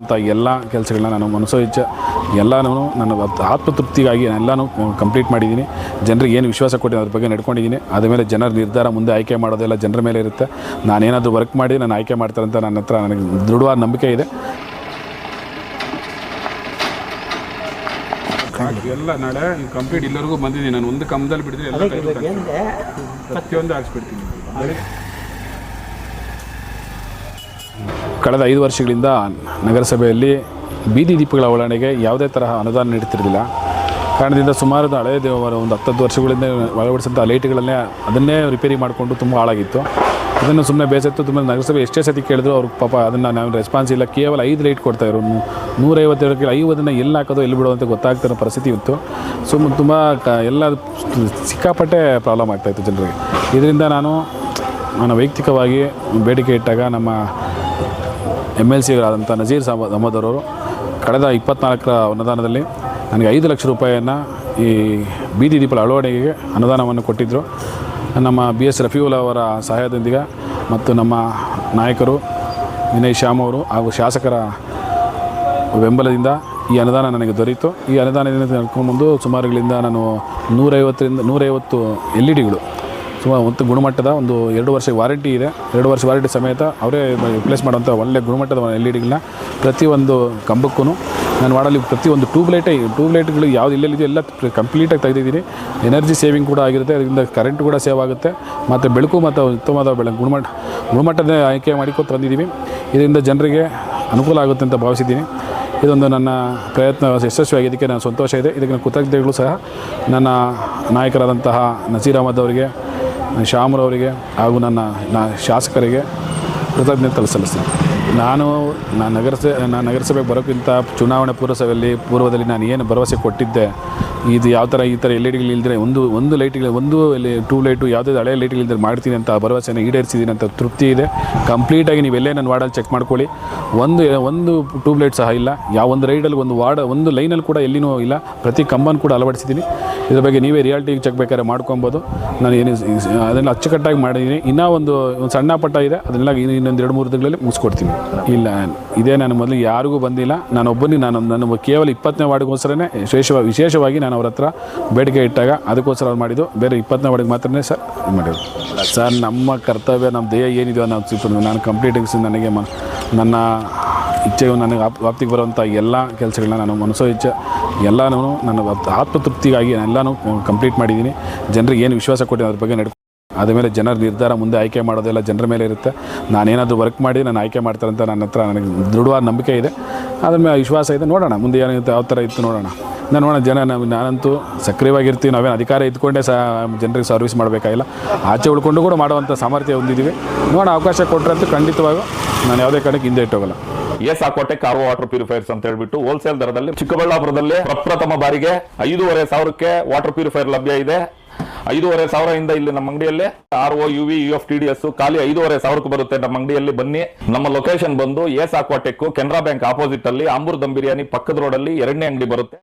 ಅಂತ ಎಲ್ಲ ಕೆಲಸಗಳನ್ನ ನಾನು ಮನಸೋ ಇಚ್ಛೆ ಎಲ್ಲನೂ ನನ್ನ ಆತ್ಮತೃಪ್ತಿಗಾಗಿ ಎಲ್ಲನೂ ಕಂಪ್ಲೀಟ್ ಮಾಡಿದ್ದೀನಿ. ಜನರಿಗೆ ಏನು ವಿಶ್ವಾಸ ಕೊಟ್ಟು ಅದ್ರ ಬಗ್ಗೆ ನಡ್ಕೊಂಡಿದ್ದೀನಿ. ಅದ ಮೇಲೆ ಜನರ ನಿರ್ಧಾರ ಮುಂದೆ ಆಯ್ಕೆ ಮಾಡೋದೆಲ್ಲ ಜನರ ಮೇಲೆ ಇರುತ್ತೆ. ನಾನೇನಾದರೂ ವರ್ಕ್ ಮಾಡಿ ನಾನು ಆಯ್ಕೆ ಮಾಡ್ತಾರೆ ಅಂತ ನನ್ನ ಹತ್ರ ನನಗೆ ದೃಢವಾದ ನಂಬಿಕೆ ಇದೆ. ಎಲ್ಲ ನಾಳೆ ಕಂಪ್ಲೀಟ್ ಎಲ್ಲರಿಗೂ ಬಂದಿದ್ದೀನಿ. ನಾನು ಒಂದು ಕಂಬದಲ್ಲಿ ಬಿಡಿದ್ರೆ ಎಲ್ಲ ಪ್ರತಿಯೊಂದು ಹಾಕ್ಸ್ಬಿಡ್ತೀನಿ. ಕಳೆದ 5 ವರ್ಷಗಳಿಂದ ನಗರಸಭೆಯಲ್ಲಿ ಬೀದಿ ದೀಪಗಳ ಅಳವಡಿಕೆಗೆ ಯಾವುದೇ ತರಹ ಅನುದಾನ ನೀಡುತ್ತಿರಲಿಲ್ಲ. ಕಾರಣದಿಂದ ಸುಮಾರು ಹಳೆಯ ಒಂದು 10 ವರ್ಷಗಳಿಂದ ಅಳವಡಿಸಿದಂಥ ಲೈಟ್ಗಳನ್ನೇ ಅದನ್ನೇ ರಿಪೇರಿ ಮಾಡಿಕೊಂಡು ತುಂಬ ಹಾಳಾಗಿತ್ತು. ಅದನ್ನು ಸುಮ್ಮನೆ ಬೇಸತ್ತು ತುಂಬ ನಗರಸಭೆ ಎಷ್ಟೇ ಸತಿ ಕೇಳಿದ್ರು ಅವ್ರಿಗೆ ಪಾಪ ಅದನ್ನು ನಾವು ರೆಸ್ಪಾನ್ಸ್ ಇಲ್ಲ. ಕೇವಲ 5 ಲೈಟ್ ಕೊಡ್ತಾಯಿದ್ರು. 152 50 ಎಲ್ಲಿ ಹಾಕೋದು ಎಲ್ಲಿ ಬಿಡೋದು ಅಂತ ಗೊತ್ತಾಗ್ತಿರೋ ಪರಿಸ್ಥಿತಿ ಇತ್ತು. ತುಂಬ ಎಲ್ಲ ಸಿಕ್ಕಾಪಟ್ಟೆ ಪ್ರಾಬ್ಲಮ್ ಆಗ್ತಾಯಿತ್ತು ಜನರಿಗೆ. ಇದರಿಂದ ನಾನು ವೈಯಕ್ತಿಕವಾಗಿ ಬೇಡಿಕೆ ಇಟ್ಟಾಗ ನಮ್ಮ MLCಗಳಾದಂಥ ನಜೀರ್ ಅಹಮದ್ ಅವರು ಕಳೆದ 24ರ ಅನುದಾನದಲ್ಲಿ ನನಗೆ 5 ಲಕ್ಷ ರೂಪಾಯಿಯನ್ನು ಈ ಬೀದಿ ದೀಪಗಳ ಅಳವಡಿಕೆಗೆ ಅನುದಾನವನ್ನು ಕೊಟ್ಟಿದ್ದರು. ನಮ್ಮ BS ರಫೀವುಲ್ಲಾ ಅವರ ಸಹಾಯದೊಂದಿಗೆ ಮತ್ತು ನಮ್ಮ ನಾಯಕರು ವಿನಯ್ ಶ್ಯಾಮ್ ಅವರು ಹಾಗೂ ಶಾಸಕರ ಬೆಂಬಲದಿಂದ ಈ ಅನುದಾನ ನನಗೆ ದೊರೆಯಿತು. ಈ ಅನುದಾನದಿಂದ ನಡ್ಕೊಂಡ್ಬಂದು ಸುಮಾರುಗಳಿಂದ ನಾನು 150 LEDಗಳು ಸುಮಾರು ಒಂದು ಗುಣಮಟ್ಟದ 2 ವರ್ಷ ವಾರಂಟಿ ಇದೆ. 2 ವರ್ಷ ವಾರಂಟಿ ಸಮೇತ ಅವರೇ ರಿಪ್ಲೇಸ್ ಮಾಡೋಂಥ ಒಳ್ಳೆ ಗುಣಮಟ್ಟದ LEDಗಳನ್ನ ಪ್ರತಿಯೊಂದು ಕಂಬಕ್ಕೂ ನಾನು ಮಾಡಲಿ ಪ್ರತಿಯೊಂದು ಟ್ಯೂಬ್ಲೈಟ್ಗಳು ಯಾವುದು ಎಲ್ಲೆಲ್ಲಿದೆಯೋ ಎಲ್ಲ ಕಂಪ್ಲೀಟಾಗಿ ತೆಗೆದಿದ್ದೀನಿ. ಎನರ್ಜಿ ಸೇವಿಂಗ್ ಕೂಡ ಆಗಿರುತ್ತೆ. ಅದರಿಂದ ಕರೆಂಟ್ ಕೂಡ ಸೇವ್ ಆಗುತ್ತೆ ಮತ್ತು ಬೆಳಕು ಮತ್ತು ಉತ್ತಮವಾದ ಗುಣಮಟ್ಟದ ಆಯ್ಕೆ ಮಾಡಿಕೊಂಡು ತಂದಿದ್ದೀವಿ. ಇದರಿಂದ ಜನರಿಗೆ ಅನುಕೂಲ ಆಗುತ್ತೆ ಅಂತ ಭಾವಿಸಿದ್ದೀನಿ. ಇದೊಂದು ನನ್ನ ಪ್ರಯತ್ನ ಯಶಸ್ವಿಯಾಗಿದ್ದಕ್ಕೆ ನಾನು ಸಂತೋಷ ಇದೆ. ಇದಕ್ಕೆ ಕೃತಜ್ಞತೆಗಳು ಸಹ ನನ್ನ ನಾಯಕರಾದಂತಹ ನಜೀರ್ ಅಹಮದ್ ಅವರಿಗೆ, ಶ್ಯಾಮ್ರವರಿಗೆ ಹಾಗೂ ನನ್ನ ಶಾಸಕರಿಗೆ ಕೃತಜ್ಞತೆ ಸಲ್ಲಿಸ್ತೀನಿ. ನಾನು ನಗರಸಭೆಗೆ ಬರೋಕ್ಕಿಂತ ಚುನಾವಣೆ ಪೂರ್ವದಲ್ಲಿ ನಾನು ಏನು ಭರವಸೆ ಕೊಟ್ಟಿದ್ದೆ, ಇದು ಯಾವ ಥರ ಈ ಥರ LEDಗಳು ಇಲ್ಲದೆ ಒಂದು ಲೈಟ್ಗಳು ಟ್ಯೂಬ್ ಲೈಟು ಯಾವುದೇ ಹಳೆ ಲೈಟ್ಗಳಿಲ್ಲದೆ ಮಾಡ್ತೀನಿ ಅಂತ ಭರವಸೆನ ಈಡೇರಿಸಿದ್ದೀನಿ ಅಂತ ತೃಪ್ತಿ ಇದೆ. ಕಂಪ್ಲೀಟಾಗಿ ನೀವೆಲ್ಲೇ ನನ್ನ ವಾರ್ಡಲ್ಲಿ ಚೆಕ್ ಮಾಡ್ಕೊಳ್ಳಿ, ಒಂದು ಟ್ಯೂಬ್ ಲೈಟ್ ಸಹ ಇಲ್ಲ. ಯಾವ ಒಂದು ರೈಡಲ್ಲಿ ಒಂದು ಲೈನಲ್ಲಿ ಕೂಡ ಎಲ್ಲಿನೂ ಇಲ್ಲ. ಪ್ರತಿ ಕಂಬನ ಕೂಡ ಅಳವಡಿಸಿದ್ದೀನಿ. ಇದ್ರ ಬಗ್ಗೆ ನೀವೇ ರಿಯಾಲಿಟಿಗೆ ಚೆಕ್ ಬೇಕಾದ್ರೆ ಮಾಡ್ಕೊಬೋದು. ನಾನು ಅದನ್ನೆಲ್ಲ ಅಚ್ಚುಕಟ್ಟಾಗಿ ಮಾಡಿದ್ದೀನಿ. ಇನ್ನೂ ಒಂದು ಸಣ್ಣ ಪಟ್ಟ ಇದೆ, ಅದನ್ನೆಲ್ಲ ಇನ್ನೊಂದು 2-3 ದಿನಗಳಲ್ಲಿ ಮುಗಿಸ್ಕೊಡ್ತೀನಿ. ಇಲ್ಲ, ಇದೇ ನಾನು ಮೊದಲು ಯಾರಿಗೂ ಬಂದಿಲ್ಲ. ನಾನು ಕೇವಲ 20ನೇ ವಾರ್ಡ್ಗೋಸ್ಕರನೇ ವಿಶೇಷವಾಗಿ ನಾನು ಅವ್ರ ಹತ್ರ ಬೇಡಿಕೆ ಇಟ್ಟಾಗ ಅದಕ್ಕೋಸ್ಕರ ಅವ್ರು ಮಾಡಿದ್ದು. ಬೇರೆ 20ನೇ ವಾರ್ಡಿಗೆ ಮಾತ್ರನೇ ಸರ್ ಮಾಡಿದ್ದು. ಸರ್, ನಮ್ಮ ಕರ್ತವ್ಯ, ನಮ್ಮ ಧ್ಯೇಯ ಏನಿದೆಯೋ ನಾನು ಕಂಪ್ಲೀಟಾಗಿ ನನಗೆ ನನ್ನ ಇಚ್ಛೆಯು ನನಗೆ ವ್ಯಾಪ್ತಿಗೆ ಬರುವಂಥ ಎಲ್ಲ ಕೆಲಸಗಳನ್ನ ನಾನು ಮನಸೋ ಇಚ್ಛೆ ಎಲ್ಲನೂ ನನ್ನ ಆತ್ಮತೃಪ್ತಿಗಾಗಿ ಎಲ್ಲನೂ ಕಂಪ್ಲೀಟ್ ಮಾಡಿದ್ದೀನಿ. ಜನರಿಗೆ ಏನು ವಿಶ್ವಾಸ ಕೊಟ್ಟು ಅದ್ರ ಬಗ್ಗೆ ಅದ ಮೇಲೆ ಜನರ ನಿರ್ಧಾರ ಮುಂದೆ ಆಯ್ಕೆ ಮಾಡೋದೆಲ್ಲ ಜನರ ಮೇಲೆ ಇರುತ್ತೆ. ನಾನೇನಾದರೂ ವರ್ಕ್ ಮಾಡಿ ನಾನು ಆಯ್ಕೆ ಮಾಡ್ತಾರೆ ಅಂತ ನನ್ನ ಹತ್ರ ನನಗೆ ದೃಢವಾದ ನಂಬಿಕೆ ಇದೆ. ಅದ್ರ ಮೇಲೆ ವಿಶ್ವಾಸ ಇದೆ. ನೋಡೋಣ ಮುಂದೆ ಏನಿರುತ್ತೆ, ಯಾವ ಥರ ಇತ್ತು ನೋಡೋಣ. ನಾನಂತೂ ಸಕ್ರಿಯವಾಗಿರ್ತೀವಿ. ನಾವೇನು ಅಧಿಕಾರ ಇದ್ಕೊಂಡೇ ಜನರಿಗೆ ಸರ್ವಿಸ್ ಮಾಡಬೇಕಾಗಿಲ್ಲ. ಆಚೆ ಉಳ್ಕೊಂಡು ಕೂಡ ಮಾಡುವಂಥ ಸಾಮರ್ಥ್ಯ ಹೊಂದಿದ್ದೀವಿ. ನೋಡೋಣ, ಅವಕಾಶ ಕೊಟ್ಟರೆ ಅಂತೂ ಖಂಡಿತವಾಗೂ ನಾನು ಯಾವುದೇ ಕಾರಣಕ್ಕೆ ಹಿಂದೆ ಇಟ್ಟೋಗಲ್ಲ. ಸಾಕೋಟೆ ಕಾರ್ವೋ ವಾಟರ್ ಪ್ಯೂರಿಫೈರ್ಸ್ ಅಂತ ಹೇಳ್ಬಿಟ್ಟು ಹೋಲ್ಸೇಲ್ ದರದಲ್ಲಿ ಚಿಕ್ಕಬಳ್ಳಾಪುರದಲ್ಲಿ ಪ್ರಪ್ರಥಮ ಬಾರಿಗೆ 5,500ಕ್ಕೆ ವಾಟರ್ ಪ್ಯೂರಿಫೈರ್ ಲಭ್ಯ ಇದೆ. 5,500 ಇಲ್ಲಿ ನಮ್ಮ ಅಂಗಡಿಯಲ್ಲಿ RO UV UF TDS ಖಾಲಿ 5,500ಕ್ಕೆ ಬರುತ್ತೆ. ನಮ್ಮ ಅಂಗಡಿಯಲ್ಲಿ ಬನ್ನಿ. ನಮ್ಮ ಲೊಕೇಶನ್ ಬಂದು ಸಾಕೋಟೆಕ್ ಕೆನರಾ ಬ್ಯಾಂಕ್ ಆಪೋಸಿಟ್ ಅಲ್ಲಿ ಆಂಬೂರ್ ದಮ್ ಬಿರಿಯಾನಿ ಪಕ್ಕದ ರೋಡ್ ಅಲ್ಲಿ 2ನೇ ಅಂಗಡಿ ಬರುತ್ತೆ.